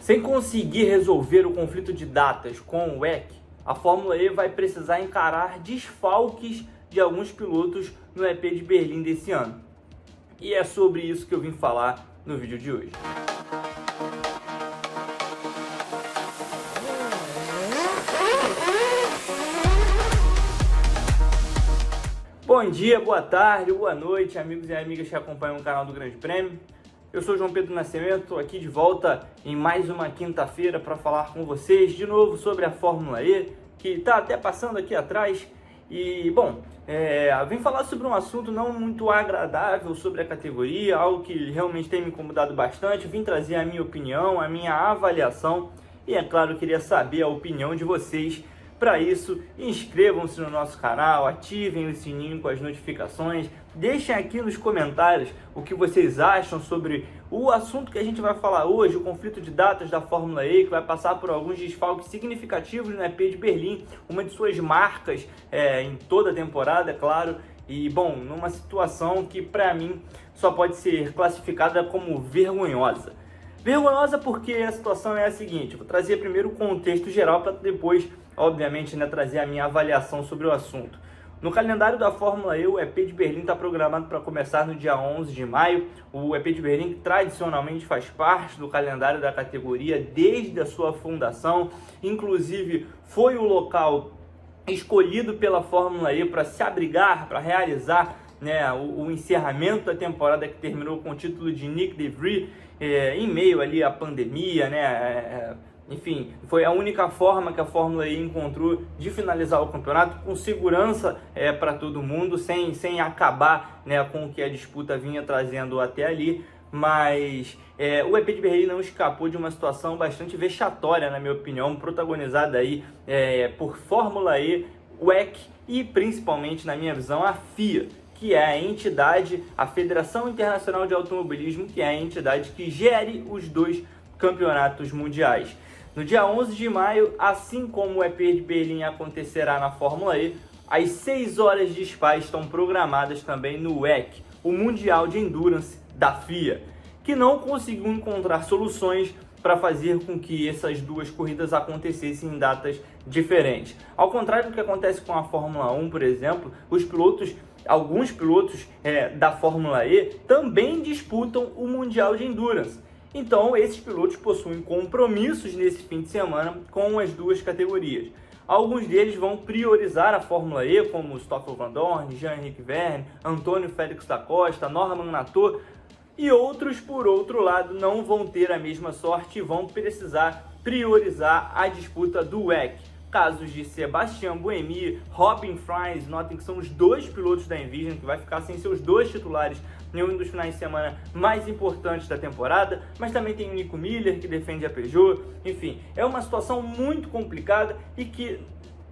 Sem conseguir resolver o conflito de datas com o WEC, a Fórmula E vai precisar encarar desfalques de alguns pilotos no EP de Berlim desse ano. E é sobre isso que eu vim falar no vídeo de hoje. Bom dia, boa tarde, boa noite, amigos e amigas que acompanham o canal do Grande Prêmio. Eu sou João Pedro Nascimento, estou aqui de volta em mais uma quinta-feira para falar com vocês de novo sobre a Fórmula E, que está até passando aqui atrás. E, bom, vim falar sobre um assunto não muito agradável sobre a categoria, algo que realmente tem me incomodado bastante. Vim trazer a minha opinião, a minha avaliação e, é claro, eu queria saber a opinião de vocês. Para isso, inscrevam-se no nosso canal, ativem o sininho com as notificações, deixem aqui nos comentários o que vocês acham sobre o assunto que a gente vai falar hoje, o conflito de datas da Fórmula E, que vai passar por alguns desfalques significativos no EP de Berlim, uma de suas marcas em toda a temporada, é claro, e, bom, numa situação que para mim só pode ser classificada como vergonhosa. Vergonhosa porque a situação é a seguinte, vou trazer primeiro o contexto geral para depois, obviamente, trazer a minha avaliação sobre o assunto. No calendário da Fórmula E, o EP de Berlim está programado para começar no dia 11 de maio. O EP de Berlim tradicionalmente faz parte do calendário da categoria desde a sua fundação. Inclusive, foi o local escolhido pela Fórmula E para se abrigar, para realizar o encerramento da temporada que terminou com o título de Nyck de Vries, em meio ali à pandemia, enfim, foi a única forma que a Fórmula E encontrou de finalizar o campeonato com segurança para todo mundo, sem acabar com o que a disputa vinha trazendo até ali. Mas o EP de Berlim não escapou de uma situação bastante vexatória, na minha opinião, protagonizada aí por Fórmula E, WEC e principalmente, na minha visão, a FIA, que é a entidade, a Federação Internacional de Automobilismo, que é a entidade que gere os dois campeonatos mundiais. No dia 11 de maio, assim como o EP de Berlim acontecerá na Fórmula E, as 6 horas de Spa estão programadas também no WEC, o Mundial de Endurance da FIA, que não conseguiu encontrar soluções para fazer com que essas duas corridas acontecessem em datas diferentes. Ao contrário do que acontece com a Fórmula 1, por exemplo, alguns pilotos da Fórmula E também disputam o Mundial de Endurance. Então, esses pilotos possuem compromissos nesse fim de semana com as duas categorias. Alguns deles vão priorizar a Fórmula E, como Stoffel Vandoorne, Jean-Eric Vergne, Antônio Félix da Costa, Norman Nato, e outros, por outro lado, não vão ter a mesma sorte e vão precisar priorizar a disputa do WEC. Casos de Sebastian Buemi, Robin Fries, notem que são os dois pilotos da Envision, que vai ficar sem seus dois titulares em um dos finais de semana mais importantes da temporada, mas também tem o Nico Miller, que defende a Peugeot. Enfim, é uma situação muito complicada e que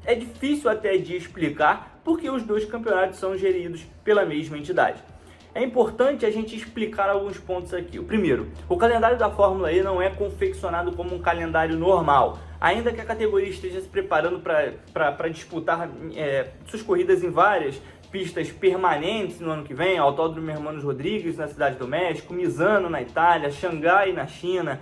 é difícil até de explicar, porque os dois campeonatos são geridos pela mesma entidade. É importante a gente explicar alguns pontos aqui. O primeiro, o calendário da Fórmula E não é confeccionado como um calendário normal. Ainda que a categoria esteja se preparando para disputar suas corridas em várias pistas permanentes no ano que vem, Autódromo Hermanos Rodrigues na Cidade do México, Misano na Itália, Xangai na China,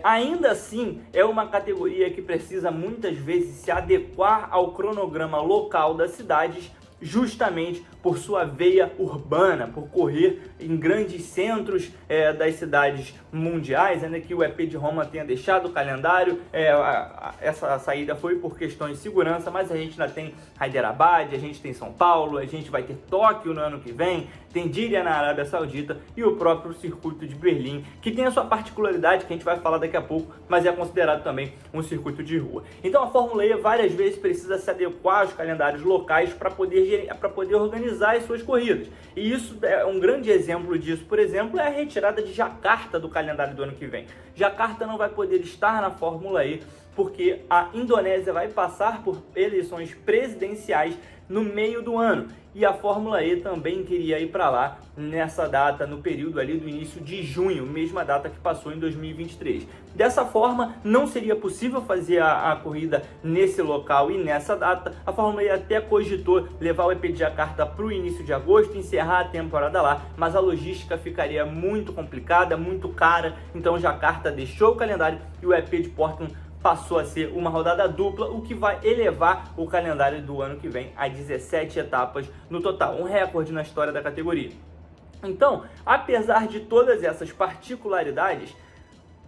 ainda assim é uma categoria que precisa muitas vezes se adequar ao cronograma local das cidades, justamente por sua veia urbana, por correr em grandes centros das cidades mundiais, ainda que o EP de Roma tenha deixado o calendário, essa saída foi por questões de segurança, mas a gente ainda tem Hyderabad, a gente tem São Paulo, a gente vai ter Tóquio no ano que vem, tem Diriyah na Arábia Saudita e o próprio circuito de Berlim, que tem a sua particularidade, que a gente vai falar daqui a pouco, mas é considerado também um circuito de rua. Então a Fórmula E várias vezes precisa se adequar aos calendários locais para poder organizar as suas corridas. E isso é um grande exemplo disso, por exemplo, é a retirada de Jacarta do calendário do ano que vem. Jacarta não vai poder estar na Fórmula E porque a Indonésia vai passar por eleições presidenciais no meio do ano. E a Fórmula E também queria ir para lá nessa data, no período ali do início de junho, mesma data que passou em 2023. Dessa forma, não seria possível fazer a corrida nesse local e nessa data. A Fórmula E até cogitou levar o EP de Jakarta para o início de agosto, encerrar a temporada lá, mas a logística ficaria muito complicada, muito cara, então Jakarta deixou o calendário e o EP de Portland passou a ser uma rodada dupla, o que vai elevar o calendário do ano que vem a 17 etapas no total, um recorde na história da categoria. Então, apesar de todas essas particularidades,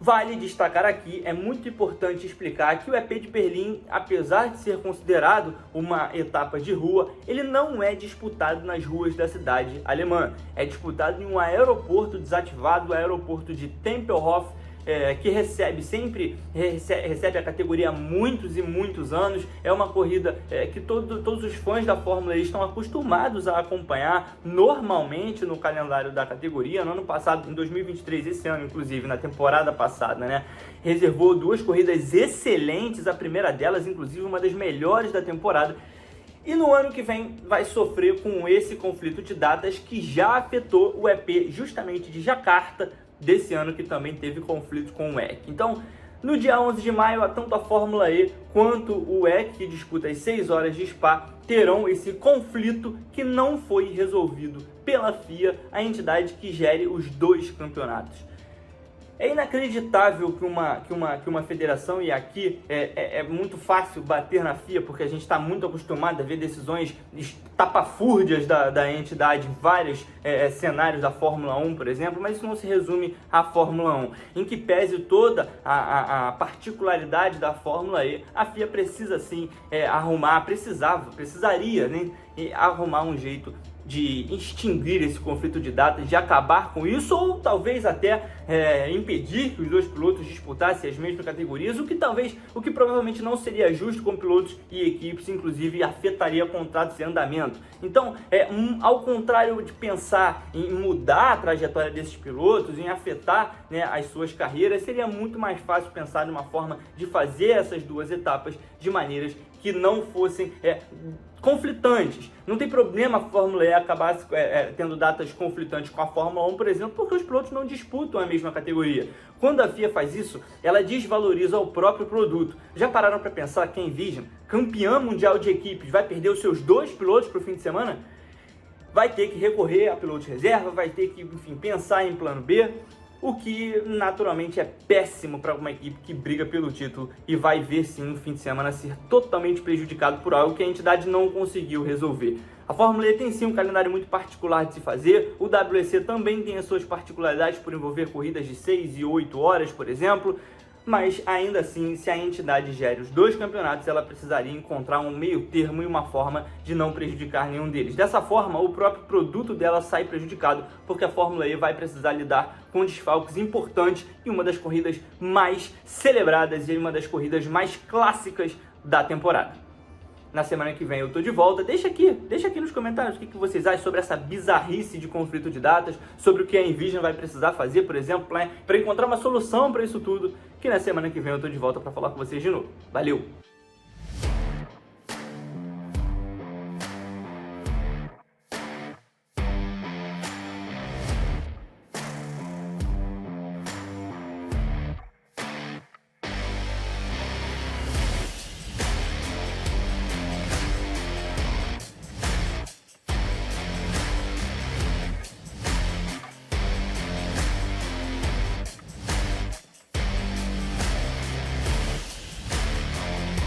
vale destacar aqui, é muito importante explicar que o EP de Berlim, apesar de ser considerado uma etapa de rua, ele não é disputado nas ruas da cidade alemã. É disputado em um aeroporto desativado, o aeroporto de Tempelhof, que recebe a categoria há muitos e muitos anos. É uma corrida que todos os fãs da Fórmula E estão acostumados a acompanhar normalmente no calendário da categoria. No ano passado, em 2023, esse ano inclusive, na temporada passada, né, reservou 2 corridas excelentes, a primeira delas inclusive uma das melhores da temporada. E no ano que vem vai sofrer com esse conflito de datas que já afetou o EP justamente de Jakarta desse ano, que também teve conflito com o WEC. Então, no dia 11 de maio, tanto a Fórmula E quanto o WEC, que disputa as 6 horas de Spa, terão esse conflito que não foi resolvido pela FIA, a entidade que gere os 2 campeonatos. É inacreditável que uma federação, e aqui é muito fácil bater na FIA, porque a gente está muito acostumado a ver decisões estapafúrdias da entidade em vários cenários da Fórmula 1, por exemplo, mas isso não se resume à Fórmula 1. Em que pese toda a particularidade da Fórmula E, a FIA precisa sim precisaria, né, arrumar um jeito de extinguir esse conflito de datas, de acabar com isso, ou talvez até impedir que os 2 pilotos disputassem as mesmas categorias, o que provavelmente não seria justo com pilotos e equipes, inclusive afetaria contratos em andamento. Então, ao contrário de pensar em mudar a trajetória desses pilotos, em afetar, né, as suas carreiras, seria muito mais fácil pensar numa forma de fazer essas 2 etapas de maneiras que não fossem conflitantes. Não tem problema a Fórmula E acabar tendo datas conflitantes com a Fórmula 1, por exemplo, porque os pilotos não disputam a mesma categoria. Quando a FIA faz isso, ela desvaloriza o próprio produto. Já pararam para pensar que a Envision, campeã mundial de equipes, vai perder os seus 2 pilotos para o fim de semana? Vai ter que recorrer a pilotos reserva, vai ter que, enfim, pensar em plano B, o que naturalmente é péssimo para uma equipe que briga pelo título e vai ver sim no fim de semana ser totalmente prejudicado por algo que a entidade não conseguiu resolver. A Fórmula E tem sim um calendário muito particular de se fazer, o WEC também tem as suas particularidades por envolver corridas de 6 e 8 horas, por exemplo, mas ainda assim, se a entidade gere os 2 campeonatos, ela precisaria encontrar um meio termo e uma forma de não prejudicar nenhum deles. Dessa forma, o próprio produto dela sai prejudicado, porque a Fórmula E vai precisar lidar com desfalques importantes e uma das corridas mais celebradas e uma das corridas mais clássicas da temporada. Na semana que vem eu tô de volta. Deixa aqui nos comentários o que vocês acham sobre essa bizarrice de conflito de datas, sobre o que a Envision vai precisar fazer, por exemplo, para encontrar uma solução para isso tudo, que na semana que vem eu tô de volta para falar com vocês de novo. Valeu!